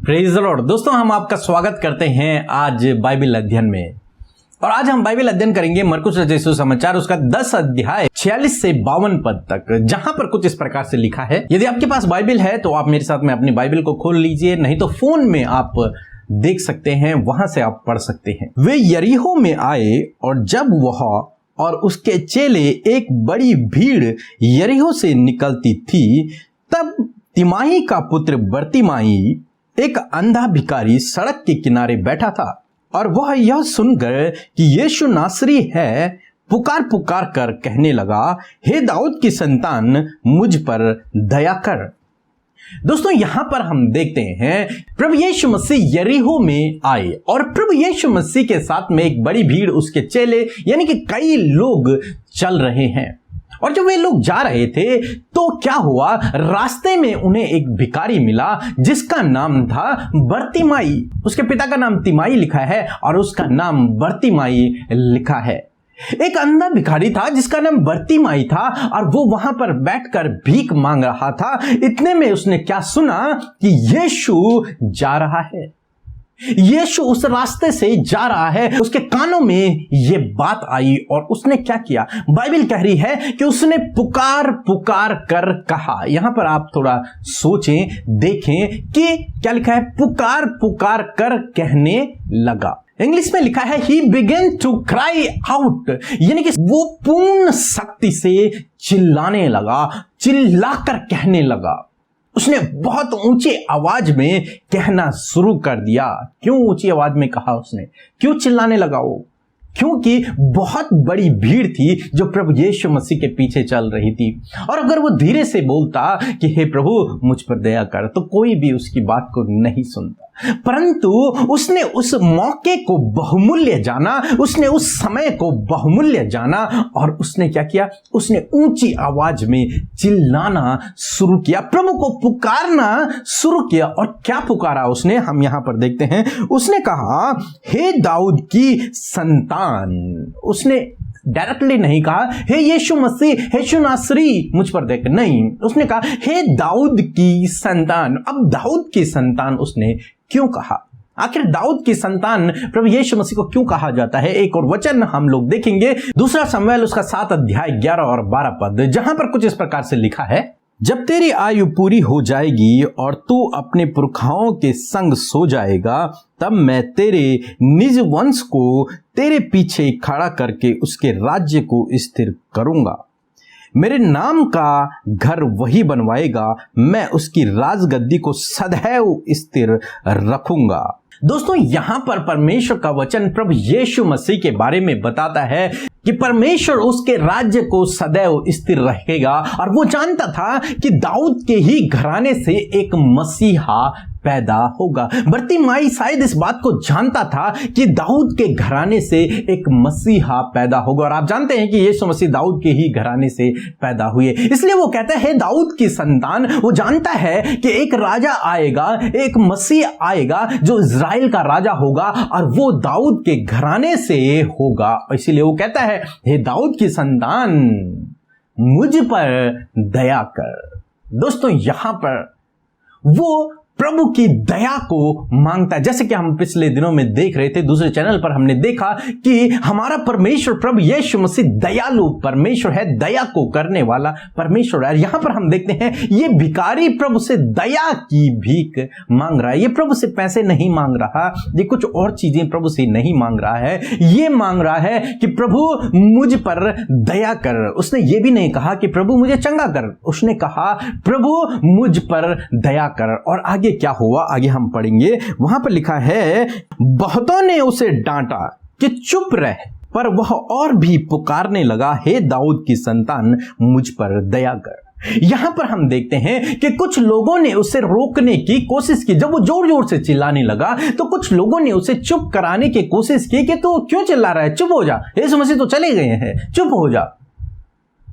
Praise the Lord. दोस्तों, हम आपका स्वागत करते हैं आज बाइबल अध्ययन में। और आज हम बाइबल अध्ययन करेंगे मरकुस रचित सुसमाचार उसका 10 अध्याय 46 से 52 पद तक, जहां पर कुछ इस प्रकार से लिखा है। यदि आपके पास बाइबल है तो आप मेरे साथ में अपनी बाइबल को खोल लीजिए, नहीं तो फोन में आप देख सकते हैं, वहां से आप पढ़ सकते हैं। वे यरीहो में आए और जब वह और उसके चेले एक बड़ी भीड़ यरीहो से निकलती थी, तब तिमाई का पुत्र बर्तिमाई एक अंधा भिखारी सड़क के किनारे बैठा था और वह यह सुनकर कि यीशु नासरी है, पुकार पुकार कर कहने लगा, हे दाऊद की संतान, मुझ पर दया कर। दोस्तों, यहां पर हम देखते हैं प्रभु यीशु मसीह यरीहो में आए और प्रभु यीशु मसीह के साथ में एक बड़ी भीड़, उसके चेले यानी कि कई लोग चल रहे हैं। और जब वे लोग जा रहे थे तो क्या हुआ, रास्ते में उन्हें एक भिखारी मिला जिसका नाम था बर्तिमाई। उसके पिता का नाम तिमाई लिखा है और उसका नाम बर्तिमाई लिखा है। एक अंधा भिखारी था जिसका नाम बर्तिमाई था और वो वहां पर बैठकर भीख मांग रहा था। इतने में उसने क्या सुना कि यीशु जा रहा है, यीशु उस रास्ते से जा रहा है। उसके कानों में ये बात आई और उसने क्या किया, बाइबल कह रही है कि उसने पुकार पुकार कर कहा। यहां पर आप थोड़ा सोचें, देखें कि क्या लिखा है, पुकार पुकार कर कहने लगा। इंग्लिश में लिखा है he began to cry out, यानी कि वो पूर्ण शक्ति से चिल्लाने लगा, चिल्लाकर कहने लगा। उसने बहुत ऊंची आवाज में कहना शुरू कर दिया। क्यों ऊंची आवाज में कहा उसने, क्यों चिल्लाने लगा वो? क्योंकि बहुत बड़ी भीड़ थी जो प्रभु यीशु मसीह के पीछे चल रही थी। और अगर वो धीरे से बोलता कि हे प्रभु मुझ पर दया कर, तो कोई भी उसकी बात को नहीं सुनता। परंतु उसने उस मौके को बहुमूल्य जाना, उसने उस समय को बहुमूल्य जाना और उसने क्या किया, उसने ऊंची आवाज में चिल्लाना शुरू किया, प्रभु को पुकारना शुरू किया। और क्या पुकारा उसने, हम यहां पर देखते हैं। उसने कहा, हे दाऊद की संतान। उसने डायरेक्टली नहीं कहा हे यीशु मसीह, हे यीशु नासरी मुझ पर देख, नहीं, उसने कहा हे दाऊद की संतान। अब दाऊद की संतान उसने क्यों कहा? आखिर दाऊद की संतान प्रभु यीशु मसीह को क्यों कहा जाता है? एक और वचन हम लोग देखेंगे, दूसरा शमूएल उसका 7 अध्याय 11 और 12 पद, जहां पर कुछ इस प्रकार से लिखा है, जब तेरी आयु पूरी हो जाएगी और तू अपने पुरखाओं के संग सो जाएगा, तब मैं तेरे निज वंश को तेरे पीछे खड़ा करके उसके राज्य को स्थिर करूंगा। मेरे नाम का घर वही बनवाएगा, मैं उसकी राजगद्दी को सदैव स्थिर रखूंगा। दोस्तों, यहां पर परमेश्वर का वचन प्रभु यीशु मसीह के बारे में बताता है कि परमेश्वर उसके राज्य को सदैव स्थिर रखेगा। और वो जानता था कि दाऊद के ही घराने से एक मसीहा पैदा होगा। बर्तिमाई शायद इस बात को जानता था कि दाऊद के घराने से एक मसीहा पैदा होगा। और आप जानते हैं कि यीशु मसीह दाऊद के ही घराने से पैदा हुए, इसलिए वो कहता है दाऊद की संतान। वो जानता है कि एक राजा आएगा, एक मसीह आएगा जो इज़राइल का राजा होगा और वो दाऊद के घराने से होगा। इसीलिए वो कहता है हे दाऊद की संतान, मुझ पर दया कर। दोस्तों, यहां पर वो प्रभु की दया को मांगता है। जैसे कि हम पिछले दिनों में देख रहे थे, दूसरे चैनल पर हमने देखा कि हमारा परमेश्वर प्रभु यीशु मसीह दयालु परमेश्वर है, दया को करने वाला परमेश्वर है। यहां पर हम देखते हैं ये भिखारी प्रभु से दया की भीख मांग रहा है। ये प्रभु से पैसे नहीं मांग रहा, ये कुछ और चीजें प्रभु से नहीं मांग रहा है। ये मांग रहा है कि प्रभु मुझ पर दया कर। उसने ये भी नहीं कहा कि प्रभु मुझे चंगा कर, उसने कहा प्रभु मुझ पर दया कर। और आगे क्या हुआ, आगे हम पढ़ेंगे। वहां पर लिखा है, बहुतों ने उसे डांटा कि चुप रह, पर वह और भी पुकारने लगा, हे दाऊद की संतान, मुझ पर दया कर। यहां पर हम देखते हैं कि कुछ लोगों ने उसे रोकने की कोशिश की। जब वो जोर जोर से चिल्लाने लगा तो कुछ लोगों ने उसे चुप कराने की कोशिश की कि तू क्यों चिल्ला रहा है, चुप हो जा, यीशु मसीह तो चले गए हैं, चुप हो जा।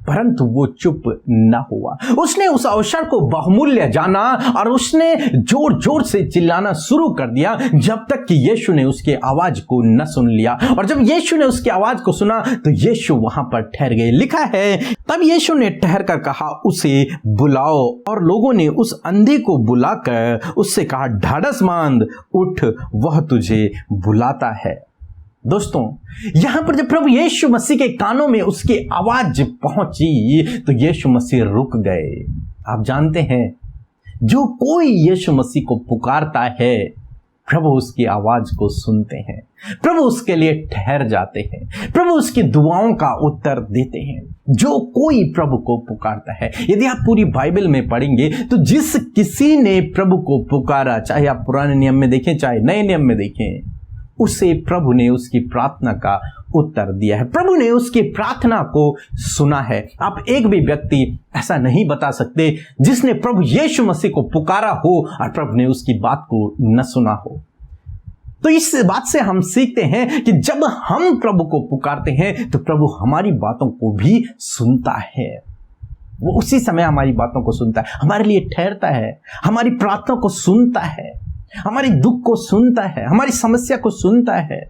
परंतु वो चुप न हुआ। उसने उस अवसर को बहुमूल्य जाना और उसने जोर जोर से चिल्लाना शुरू कर दिया जब तक कि यीशु ने उसकी आवाज को न सुन लिया। और जब यीशु ने उसकी आवाज को सुना तो यीशु वहां पर ठहर गए। लिखा है, तब यीशु ने ठहर कर कहा, उसे बुलाओ। और लोगों ने उस अंधे को बुलाकर उससे कहा, ढाढ़स बांध, उठ, वह तुझे बुलाता है। दोस्तों, यहां पर जब प्रभु यीशु मसीह के कानों में उसकी आवाज पहुंची तो यीशु मसीह रुक गए। आप जानते हैं, जो कोई यीशु मसीह को पुकारता है, प्रभु उसकी आवाज को सुनते हैं, प्रभु उसके लिए ठहर जाते हैं, प्रभु उसकी दुआओं का उत्तर देते हैं। जो कोई प्रभु को पुकारता है, यदि आप पूरी बाइबल में पढ़ेंगे तो जिस किसी ने प्रभु को पुकारा, चाहे आप पुराने नियम में देखें चाहे नए नियम में देखें, उसे प्रभु ने उसकी प्रार्थना का उत्तर दिया है, प्रभु ने उसकी प्रार्थना को सुना है। आप एक भी व्यक्ति ऐसा नहीं बता सकते जिसने प्रभु यीशु मसीह को पुकारा हो और प्रभु ने उसकी बात को न सुना हो। तो इस बात से हम सीखते हैं कि जब हम प्रभु को पुकारते हैं तो प्रभु हमारी बातों को भी सुनता है। वो उसी समय हमारी बातों को सुनता है, हमारे लिए ठहरता है, हमारी प्रार्थना को सुनता है, हमारी दुख को सुनता है, हमारी समस्या को सुनता है।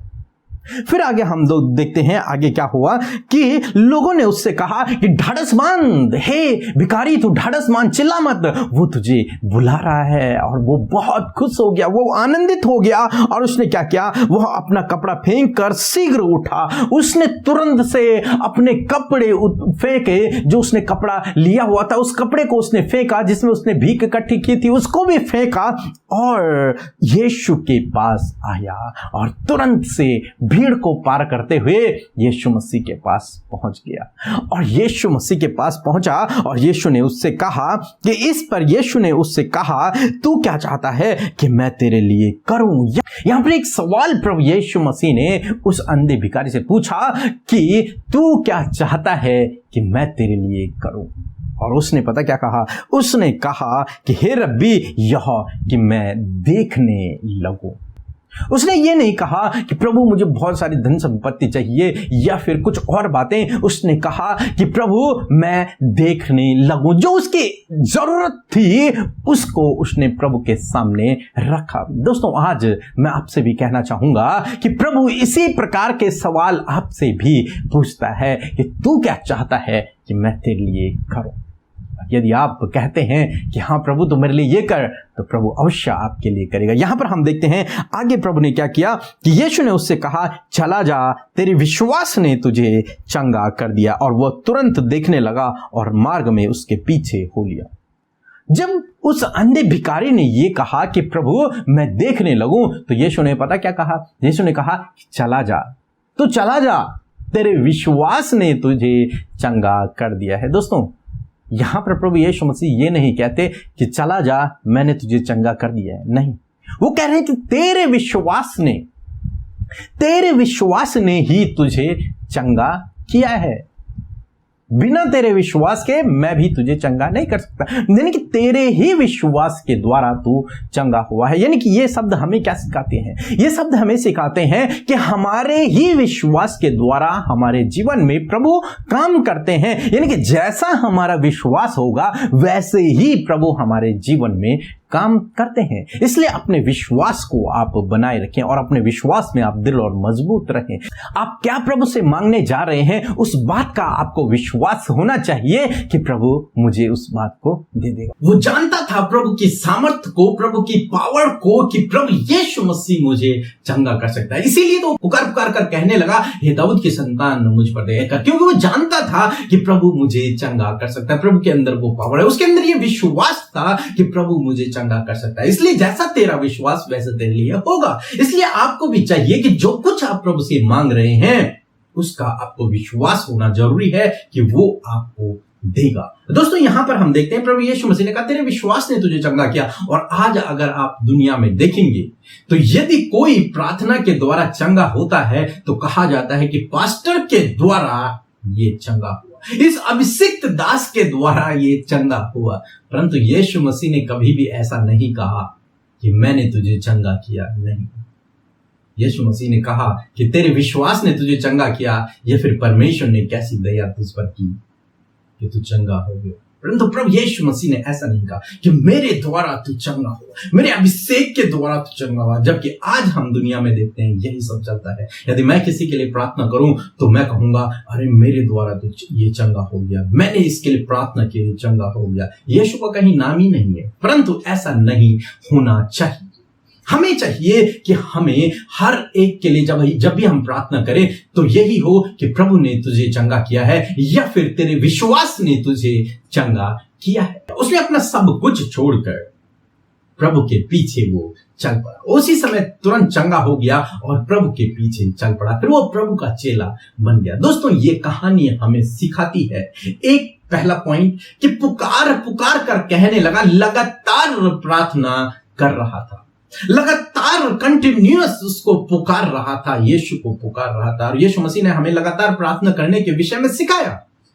फिर आगे हम देखते हैं आगे क्या हुआ कि लोगों ने उससे कहा कि ढाढ़स बांध, हे भिखारी तू ढाढ़स बांध, चिल्ला मत, वो तुझे बुला रहा है। और वो बहुत खुश हो गया, वो आनंदित हो गया और उसने क्या किया, वह अपना कपड़ा फेंक कर शीघ्र उठा। उसने तुरंत से अपने कपड़े फेंके, जो उसने कपड़ा लिया हुआ था उस कपड़े को उसने फेंका, जिसमें उसने भीख इकट्ठी की थी उसको भी फेंका और यीशु के पास आया और तुरंत से भीड़ को पार करते हुए यीशु मसीह के पास पहुंच गया। और यीशु मसीह के पास पहुंचा और यीशु ने उससे कहा कि इस पर यीशु ने उससे कहा, तू क्या चाहता है कि मैं तेरे लिए करूं। यहां पर एक सवाल प्रभु यीशु मसीह ने उस अंधे भिखारी से पूछा कि तू क्या चाहता है कि मैं तेरे लिए करूं। और उसने पता क्या कहा, उसने कहा कि हे रब्बी, यह कि मैं देखने लगूं। उसने ये नहीं कहा कि प्रभु मुझे बहुत सारी धन संपत्ति चाहिए या फिर कुछ और बातें। उसने कहा कि प्रभु मैं देखने लगूं। जो उसकी जरूरत थी उसको उसने प्रभु के सामने रखा। दोस्तों, आज मैं आपसे भी कहना चाहूंगा कि प्रभु इसी प्रकार के सवाल आपसे भी पूछता है कि तू क्या चाहता है कि मैं तेरे लिए करूं। यदि आप कहते हैं कि हाँ प्रभु तो मेरे लिए ये कर, तो प्रभु अवश्य आपके लिए करेगा। यहां पर हम देखते हैं आगे प्रभु ने क्या किया कि यीशु ने उससे कहा, चला जा, तेरे विश्वास ने तुझे चंगा कर दिया। और वह तुरंत देखने लगा और मार्ग में उसके पीछे हो लिया। जब उस अंधे भिखारी ने ये कहा कि प्रभु मैं देखने लगूं, तो यीशु ने पता क्या कहा, यीशु ने कहा चला जा, तो चला जा, तेरे विश्वास ने तुझे चंगा कर दिया है। दोस्तों, यहां पर प्रभु यीशु मसीह ये नहीं कहते कि चला जा, मैंने तुझे चंगा कर दिया है। नहीं, वो कह रहे हैं कि तेरे विश्वास ने ही तुझे चंगा किया है। बिना तेरे विश्वास के मैं भी तुझे चंगा नहीं कर सकता। यानी कि तेरे ही विश्वास के द्वारा तू चंगा हुआ है। यानी कि ये शब्द हमें क्या सिखाते हैं, ये शब्द हमें सिखाते हैं कि हमारे ही विश्वास के द्वारा हमारे जीवन में प्रभु काम करते हैं। यानी कि जैसा हमारा विश्वास होगा वैसे ही प्रभु हमारे जीवन में काम करते हैं। इसलिए अपने विश्वास को आप बनाए रखें और अपने विश्वास में आप दिल और मजबूत रहें। आप क्या प्रभु से मांगने जा रहे हैं, उस बात का आपको विश्वास होना चाहिए कि प्रभु मुझे उस बात को दे देगा। वो जानता था प्रभु की सामर्थ्य को, प्रभु की पावर को, कि प्रभु यीशु मसीह मुझे चंगा कर सकता है। इसीलिए तो पुकार पुकार कर कहने लगा, हे दाऊद की संतान मुझ पर दया कर, क्योंकि वो जानता था कि प्रभु मुझे चंगा कर सकता है। प्रभु के अंदर वो पावर है, उसके अंदर ये विश्वास था कि प्रभु मुझे चंगा कर सकता है। इसलिए जैसा तेरा विश्वास वैसा तेरे लिए होगा। इसलिए आपको भी चाहिए कि जो कुछ आप प्रभु से मांग रहे हैं उसका आपको विश्वास होना जरूरी है कि वो आपको देगा। दोस्तों, यहां पर हम देखते हैं प्रभु यीशु मसीह ने कहा तेरे विश्वास ने तुझे चंगा किया। और आज अगर आप दुनिया में देखेंगे तो यदि कोई प्रार्थना के द्वारा चंगा होता है तो कहा जाता है कि पास्टर के द्वारा ये चंगा हुआ, इस अभिषिक्त दास के द्वारा ये चंगा हुआ। परंतु यीशु मसीह ने कभी भी ऐसा नहीं कहा कि मैंने तुझे चंगा किया। नहीं, यीशु मसीह ने कहा कि तेरे विश्वास ने तुझे चंगा किया, या फिर परमेश्वर ने कैसी दया तुझ पर की। कि तू चंगा हो गया। परंतु प्रभु यीशु मसीह ने ऐसा नहीं कहा कि मेरे द्वारा तू चंगा हो, मेरे अभिषेक के द्वारा तू चंगा हुआ। जबकि आज हम दुनिया में देखते हैं यही सब चलता है। यदि मैं किसी के लिए प्रार्थना करूं तो मैं कहूंगा अरे मेरे द्वारा तो ये चंगा हो गया, मैंने इसके लिए प्रार्थना की, चंगा हो गया। यीशु का कहीं नाम ही नहीं है। परंतु ऐसा नहीं होना चाहिए। हमें चाहिए कि हमें हर एक के लिए जब भी हम प्रार्थना करें तो यही हो कि प्रभु ने तुझे चंगा किया है या फिर तेरे विश्वास ने तुझे चंगा किया है। उसने अपना सब कुछ छोड़कर प्रभु के पीछे वो चल पड़ा। उसी समय तुरंत चंगा हो गया और प्रभु के पीछे चल पड़ा। फिर वो प्रभु का चेला बन गया। दोस्तों, ये कहानी हमें सिखाती है एक पहला पॉइंट कि पुकार पुकार कर कहने लगा, लगातार प्रार्थना कर रहा था, लगातार कंटिन्यूअस उसको पुकार रहा था, यीशु को पुकार रहा था। और यीशु मसीह ने हमें लगातार प्रार्थना करने के विषय में सिखाया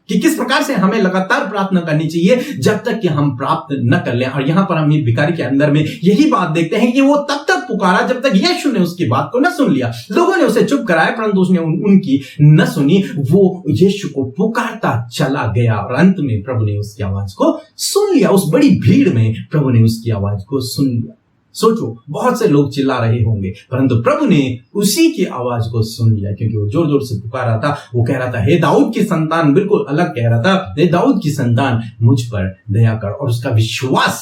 कि किस प्रकार से हमें लगातार प्रार्थना करनी चाहिए जब तक कि हम प्राप्त न कर लें। और यहां पर हम भिखारी के अंदर में यही बात देखते हैं कि वो तब तक पुकारा जब तक यीशु ने उसकी बात को न सुन लिया। लोगों ने उसे चुप कराया परंतु उसने उनकी न सुनी। वो यीशु को पुकारता चला गया और अंत में प्रभु ने उसकी आवाज को सुन लिया। उस बड़ी भीड़ में प्रभु ने उसकी आवाज को सुन लिया। सोचो, बहुत से लोग चिल्ला रहे होंगे परंतु प्रभु ने उसी की आवाज को सुन लिया, क्योंकि वो जोर जोर से पुकार रहा था। वो कह रहा था, हे दाऊद की संतान, बिल्कुल अलग कह रहा था, हे दाऊद की संतान मुझ पर दया कर। और उसका विश्वास,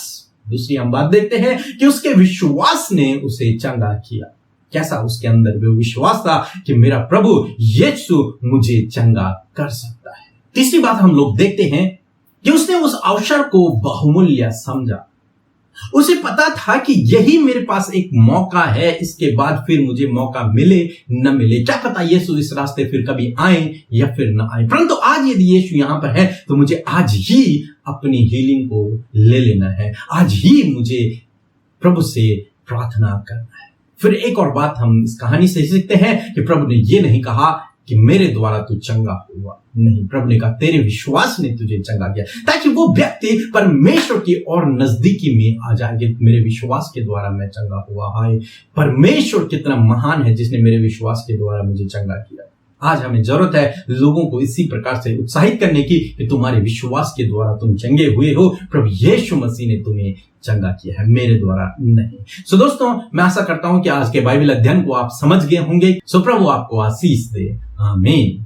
दूसरी हम बात देखते हैं कि उसके विश्वास ने उसे चंगा किया। कैसा उसके अंदर वो विश्वास था कि मेरा प्रभु यीशु मुझे चंगा कर सकता है। तीसरी बात हम लोग देखते हैं कि उसने उस अवसर को बहुमूल्य समझा। उसे पता था कि यही मेरे पास एक मौका है, इसके बाद फिर मुझे मौका मिले न मिले, क्या पता यीशु इस रास्ते फिर कभी आए या फिर न आए। परंतु आज यदि यीशु यहां पर है तो मुझे आज ही अपनी हीलिंग को ले लेना है, आज ही मुझे प्रभु से प्रार्थना करना है। फिर एक और बात हम इस कहानी से सीखते हैं कि प्रभु ने यह नहीं कहा कि मेरे द्वारा तू चंगा हुआ, नहीं, प्रभु ने कहा तेरे विश्वास ने तुझे चंगा किया, ताकि वो व्यक्ति परमेश्वर की और नजदीकी में आ जाए कि मेरे विश्वास के द्वारा मैं चंगा हुआ। हाय, परमेश्वर कितना महान है जिसने मेरे विश्वास के द्वारा मुझे चंगा किया। आज हमें जरूरत है लोगों को इसी प्रकार से उत्साहित करने की कि तुम्हारे विश्वास के द्वारा तुम चंगे हुए हो, प्रभु यीशु मसीह ने तुम्हें चंगा किया है, मेरे द्वारा नहीं। सो दोस्तों, मैं आशा करता हूं कि आज के बाइबल अध्ययन को आप समझ गए होंगे। सो प्रभु आपको आशीष दे। आमीन।